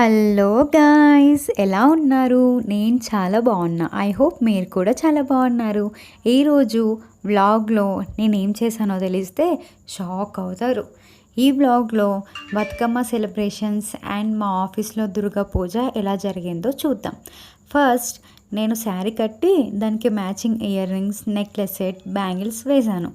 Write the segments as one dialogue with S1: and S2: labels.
S1: Hello guys, ఎలా ఉన్నారు? నేను చాలా బాగున్నా. ఐ హోప్ మీరు కూడా చాలా బాగున్నారు. ఈరోజు వ్లాగ్లో నేనేం చేశానో తెలిస్తే షాక్ అవుతారు. ఈ వ్లాగ్లో బతుకమ్మ సెలబ్రేషన్స్ అండ్ మా ఆఫీస్లో దుర్గా పూజ ఎలా జరిగిందో చూద్దాం. ఫస్ట్ నేను శారీ కట్టి దానికి matching ear rings, necklace set, bangles వేశాను.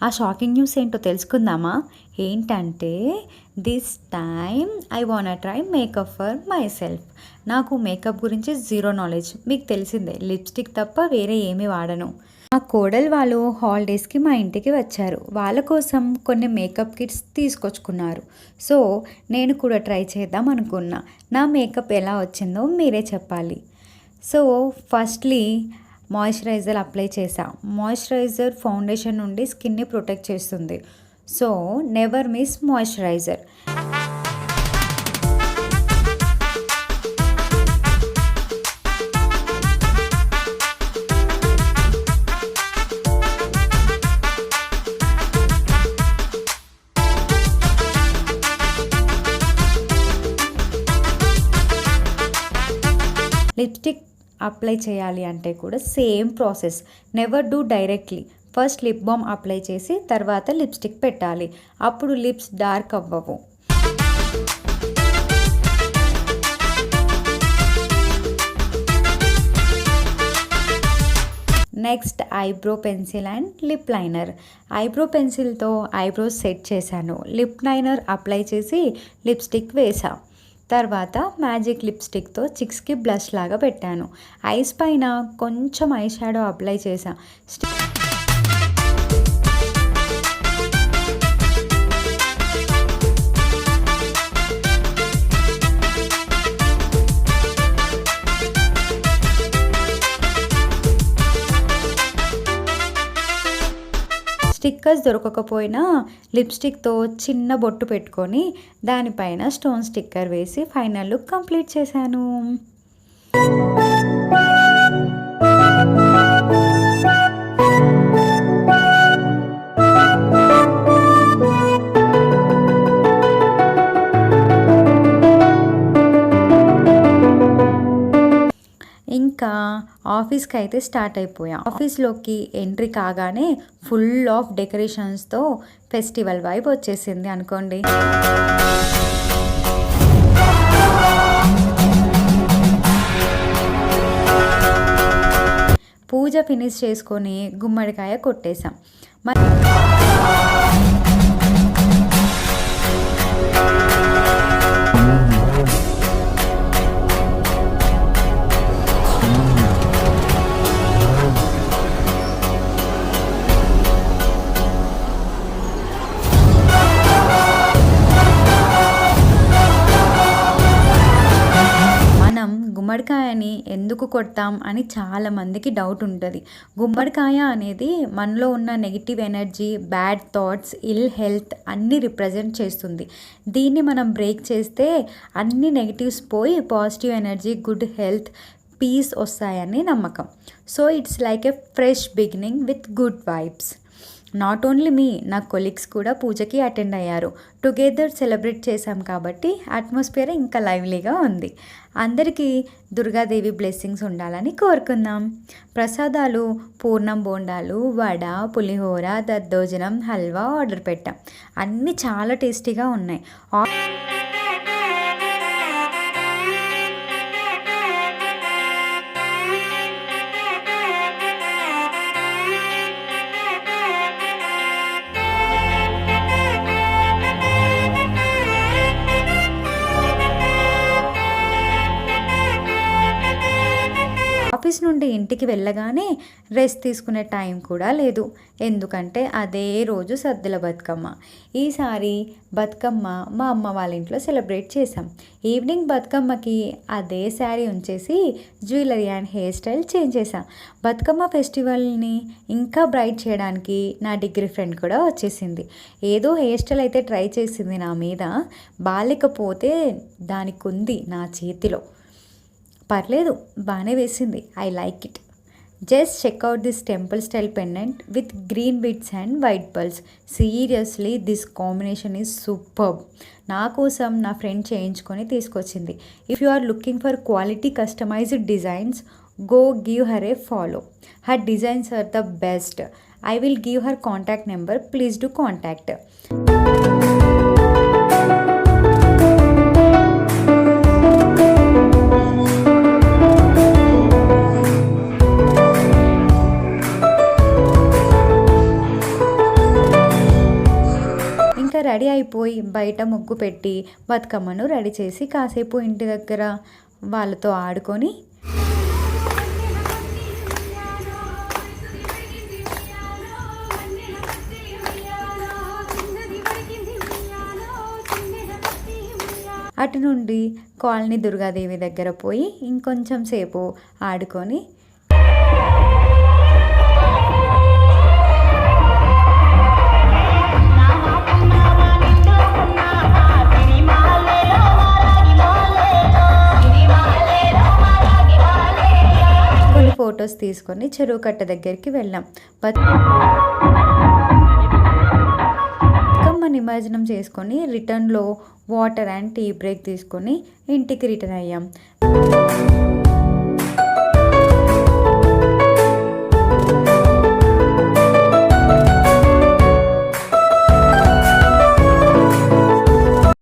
S1: ఆ షాకింగ్ న్యూస్ ఏంటో తెలుసుకుందామా? ఏంటంటే this time I want try makeup for my self. నాకు మేకప్ గురించి జీరో నాలెడ్జ్, మీకు తెలిసిందే. లిప్స్టిక్ తప్ప వేరే ఏమీ వాడను. మా కోడలు వాళ్ళు హాలిడేస్కి మా ఇంటికి వచ్చారు. వాళ్ళ కోసం కొన్ని మేకప్ కిట్స్ తీసుకొచ్చుకున్నారు. సో నేను కూడా ట్రై చేద్దాం అనుకున్నా. నా మేకప్ ఎలా వచ్చిందో మీరే చెప్పాలి. సో ఫస్ట్లీ మాయిశ్చరైజర్ అప్లై చేసా. మాయిశ్చరైజర్ ఫౌండేషన్ నుండి స్కిన్ని ప్రొటెక్ట్ చేస్తుంది. So never miss moisturiser. Lipstick apply చేయాలి అంటే కూడా same process. Never do directly. First lip balm apply చేసి తర్వాత లిప్స్టిక్ పెట్టాలి. అప్పుడు లిప్స్ డార్క్ అవ్వవు. Next eyebrow pencil and lip liner. Eyebrow పెన్సిల్తో ఐబ్రోస్ సెట్ చేశాను. లిప్ లైనర్ అప్లై చేసి లిప్స్టిక్ వేసా. తర్వాత మ్యాజిక్ లిప్స్టిక్తో చిక్స్కి బ్లష్ లాగా పెట్టాను. ఐస్ పైన కొంచెం ఐ షాడో అప్లై చేసా. స్టిక్కర్స్ దొరకకపోయినా లిప్స్టిక్తో చిన్న బొట్టు పెట్టుకొని దానిపైన స్టోన్ స్టిక్కర్ వేసి ఫైనల్ లుక్ కంప్లీట్ చేశాను. ఇంకా ఆఫీస్కి అయితే స్టార్ట్ అయిపోయాం. ఆఫీస్లోకి ఎంట్రీ కాగానే ఫుల్ ఆఫ్ డెకరేషన్స్తో ఫెస్టివల్ వైబ్ వచ్చేసింది అనుకోండి. పూజ ఫినిష్ చేసుకొని గుమ్మడికాయ కొట్టేశాం. గుమ్మడికాయని ఎందుకు కొడతాం అని చాలామందికి డౌట్ ఉంటుంది. గుమ్మడికాయ అనేది మనలో ఉన్న negative energy, bad thoughts, ill health అన్నీ రిప్రజెంట్ చేస్తుంది. దీన్ని మనం బ్రేక్ చేస్తే అన్ని నెగిటివ్స్ పోయి positive energy, good health, peace వస్తాయని నమ్మకం. So it's like a fresh beginning with good vibes. Not only me, నా కొలీగ్స్ కూడా పూజకి అటెండ్ అయ్యారు. టుగెదర్ సెలబ్రేట్ చేశాం కాబట్టి అట్మాస్ఫియర్ ఇంకా లైవ్లీగా ఉంది. అందరికీ దుర్గాదేవి బ్లెస్సింగ్స్ ఉండాలని కోరుకుందాం. ప్రసాదాలు పూర్ణం బోండాలు, వడ, పులిహోర, దద్దోజనం, హల్వా ఆర్డర్ పెట్టాం. అన్నీ చాలా టేస్టీగా ఉన్నాయి. ఆఫీస్ నుండి ఇంటికి వెళ్ళగానే రెస్ట్ తీసుకునే టైం కూడా లేదు. ఎందుకంటే అదే రోజు సద్దుల బతుకమ్మ. ఈసారి బతుకమ్మ మా అమ్మ వాళ్ళ ఇంట్లో సెలబ్రేట్ చేసాం. ఈవినింగ్ బతుకమ్మకి అదే శారీ ఉంచేసి jewellery and hair style change చేసాం. బతుకమ్మ ఫెస్టివల్ని ఇంకా బ్రైట్ చేయడానికి నా డిగ్రీ ఫ్రెండ్ కూడా వచ్చేసింది. ఏదో హెయిర్ స్టైల్ అయితే ట్రై చేసింది నా మీద, బాలేకపోతే దానికి ఉంది నా చేతిలో. పర్లేదు, బాగానే వేసింది. I like it. Just check out this temple style pendant with green bits and white pearls. Seriously this combination is superb. నా కోసం నా ఫ్రెండ్ చేయించుకొని తీసుకొచ్చింది. If you are looking for quality customised designs, go give her a follow. Her designs are the best. I will give her contact number. Please do contact. ఇంకా ready అయిపోయి బయట ముగ్గు పెట్టి బతుకమ్మను రెడీ చేసి కాసేపు ఇంటి దగ్గర వాళ్ళతో ఆడుకొని అటు నుండి కాలనీ దుర్గాదేవి దగ్గర పోయి ఇంకొంచెం సేపు ఆడుకొని కొన్ని ఫొటోస్ తీసుకొని చెరువు కట్ట దగ్గరికి వెళ్ళాం. నిమజ్జనం చేసుకొని రిటర్న్లో వాటర్ అండ్ టీ బ్రేక్ తీసుకొని ఇంటికి రిటర్న్ అయ్యాం.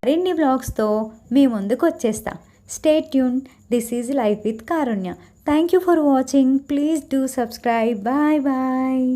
S1: మరిన్ని వ్లాగ్స్తో మీ ముందుకు వచ్చేస్తా. Stay tune. This is life with Karunya. Thank you for watching. Please do subscribe. Bye bye.